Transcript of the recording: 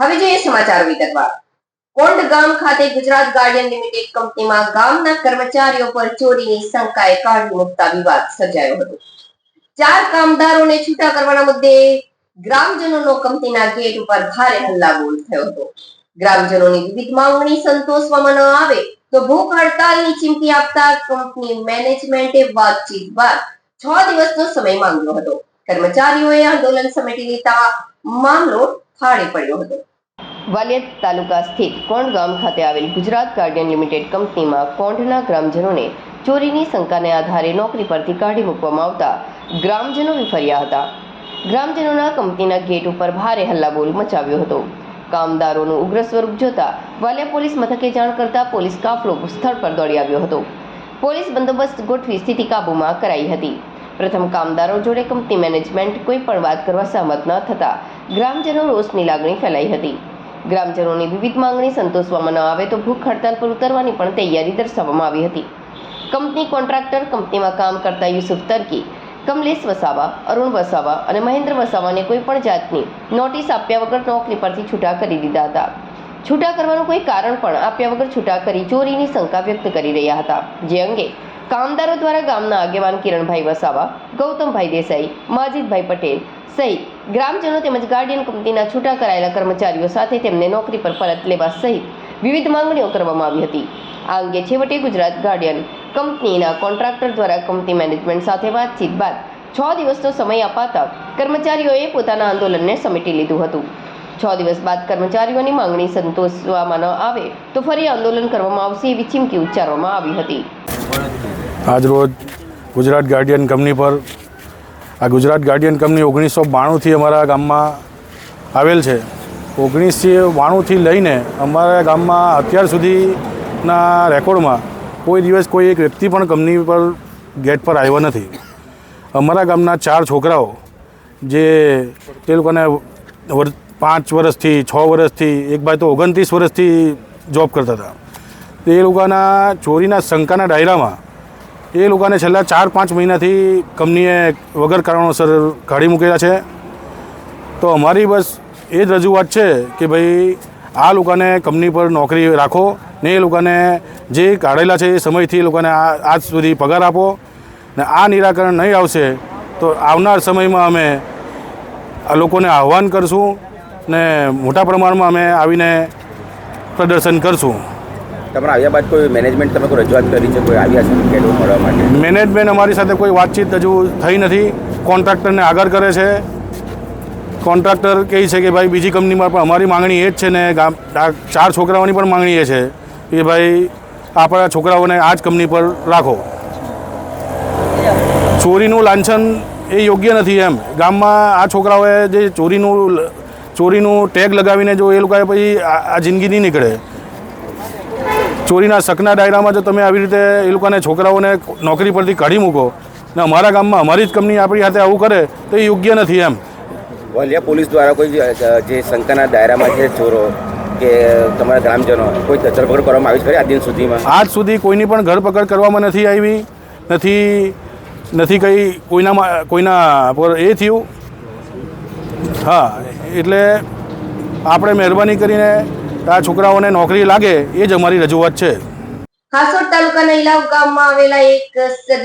હવે જોઈએ સમાચાર વિગતવાર। કોંડ ગામ ખાતે ગુજરાત ગાર્ડિયન લિમિટેડ કંપનીમાં ગામના કર્મચારીઓ પર ચોરીની શંકાએ કાઢી મૂકતા વિવાદ સર્જાયો હતો। 4 કામદારોને છૂટા કરવાના મુદ્દે ગ્રામજનોનો કંપનીના ગેટ ઉપર ભારે હલ્લાબોલ થયો હતો। ગ્રામજનોની વિવિધ માંગણી સંતોષવામાં ન આવે તો ભૂખ હડતાલની ચીમકી આપતા કંપની મેનેજમેન્ટે વાતચીત બાદ 6 દિવસનો સમય માંગ્યો હતો। કર્મચારીઓએ આંદોલન સમેટી લેતા મામલો થાળે પડ્યો હતો। વાલિયા તાલુકા સ્થિત કોંડ ગામ ખાતે આવેલ ગુજરાત ગાર્ડિયન લિમિટેડ કંપનીમાં કોંડના ગ્રામજનોને ચોરીની શંકાને આધારે નોકરી પરથી કાઢી મૂકવામાં આવતા ગ્રામજનો વિફર્યા હતા। ગ્રામજનોના કંપનીના ગેટ ઉપર ભારે હલ્લાબોલ મચાવ્યો હતો। કામદારોનું ઉગ્ર સ્વરૂપ જોતા વાલિયા પોલીસ મથકે જાણ કરતા પોલીસ કાફલો સ્થળ પર દોડી આવ્યો હતો। પોલીસ બંદોબસ્ત ગોઠવી સ્થિતિ કાબૂમાં કરાઈ હતી। પ્રથમ કામદારો જોડે કંપની મેનેજમેન્ટ કોઈ પણ વાત કરવા સહમત ન થતા ગ્રામજનો રોષની લાગણી ફેલાઈ હતી। ગ્રામજનોની વિવિધ માંગણી સંતોષવામાં ન આવે તો ભૂખ હડતાલ પર ઉતરવાની પણ તૈયારી દર્શાવવામાં આવી હતી। કંપની કોન્ટ્રાક્ટર કંપનીમાં કામ કરતા યુસુફ તરકી, કમલેશ વસાવા, અરુણ વસાવા અને મહેન્દ્ર વસાવાને કોઈ પણ જાતની નોટિસ આપ્યા વગર નોકરી પરથી છૂટા કરી દીધા હતા। છૂટા કરવાનું કોઈ કારણ પણ આપ્યા વગર છૂટા કરી ચોરીની શંકા વ્યક્ત કરી રહ્યા હતા, જે અંગે કામદારો દ્વારા ગામના આગેવાન કિરણભાઈ વસાવા, ગૌતમભાઈ દેસાઈ, માજીદભાઈ પટેલ સહિત ગ્રામજનો તેમજ ગાર્ડિયન કંપનીના છૂટા કરાયેલા કર્મચારીઓ સાથે તેમને નોકરી પર પરત લેવા સહિત વિવિધ માંગણીઓ કરવામાં આવી હતી। આ અંગે છેવટે ગુજરાત ગાર્ડિયન કંપનીના કોન્ટ્રાક્ટર દ્વારા કંપની મેનેજમેન્ટ સાથે વાતચીત બાદ 6 દિવસનો સમય અપાતા કર્મચારીઓએ પોતાના આંદોલનને સમેટી લીધું હતું। 6 દિવસ બાદ કર્મચારીઓની માંગણી સંતોષવામાં ન આવે તો ફરી આંદોલન કરવામાં આવશે એવી ચીમકી ઉચ્ચારવામાં આવી હતી। આજ રોજ ગુજરાત ગાર્ડિયન કંપની પર આ ગુજરાત ગાર્ડિયન કંપની 1992થી અમારા ગામમાં આવેલ છે। 1992થી લઈને અમારા ગામમાં અત્યાર સુધીના રેકોર્ડમાં કોઈ દિવસ કોઈ એક વ્યક્તિ પણ કંપની પર ગેટ પર આવ્યો નથી। અમારા ગામના 4 છોકરાઓ જે તે લોકોને 5 વર્ષથી 6 વર્ષથી એક ભાઈ તો 29 વર્ષથી જોબ કરતા હતા, તે લોકોના ચોરીના શંકાના દાયરામાં એ લોકોને છેલ્લા 4-5 મહિનાથી કંપનીએ વગર કારણોસર કાઢી મૂકેલા છે। તો અમારી બસ એ જ રજૂઆત છે કે ભાઈ આ લોકોને કંપની પર નોકરી રાખો ને એ લોકોને જે કાઢેલા છે એ સમયથી એ લોકોને આજ સુધી પગાર આપો ને આ નિરાકરણ નહીં આવશે તો આવનાર સમયમાં અમે આ લોકોને આહ્વાન કરશું ને મોટા પ્રમાણમાં અમે આવીને પ્રદર્શન કરશું। તમારા આવ્યા બાદ કોઈ મેનેજમેન્ટ તમે કોઈ રજૂઆત કરી છે, કોઈ આવ્યા છે ગેટ મળવા માટે? મેનેજમેન્ટ અમારી સાથે કોઈ વાતચીત હજુ થઈ નથી। કોન્ટ્રાક્ટરને આગળ કરે છે। કોન્ટ્રાક્ટર કહે છે કે ભાઈ બીજી કંપનીમાં પણ અમારી માંગણી એ જ છે ને આ 4 છોકરાઓની પણ માંગણી એ છે કે ભાઈ આપણા છોકરાઓને આ જ કંપની પર રાખો। ચોરીનું લાંછન એ યોગ્ય નથી એમ। ગામમાં આ છોકરાઓએ જે ચોરીનું ટેગ લગાવીને જો એ લોકોએ પછી આ જિંદગી નહીં નીકળે। ચોરીના શકના દાયરામાં જો તમે આવી રીતે એ લોકોને છોકરાઓને નોકરી પરથી કાઢી મૂકો ને અમારા ગામમાં અમારી જ કંપની આપણી સાથે આવું કરે તો એ યોગ્ય નથી એમ। વાલિયા પોલીસ દ્વારા કોઈ જે શંકાના દાયરામાં છે ચોરો કે તમારા ગ્રામજનો કોઈ ધરપકડ કરવામાં આવી છે આજ દિન સુધીમાં? આજ સુધી કોઈની પણ ધરપકડ કરવામાં નથી આવી, નથી કંઈ કોઈના પર એ થયું। હા, એટલે આપણે મહેરબાની કરીને આ છોકરાઓને નોકરી લાગે એ જ અમારી રજૂઆત છે। હાસોડ તાલુકાના ઇલાવ ગામમાં આવેલા એક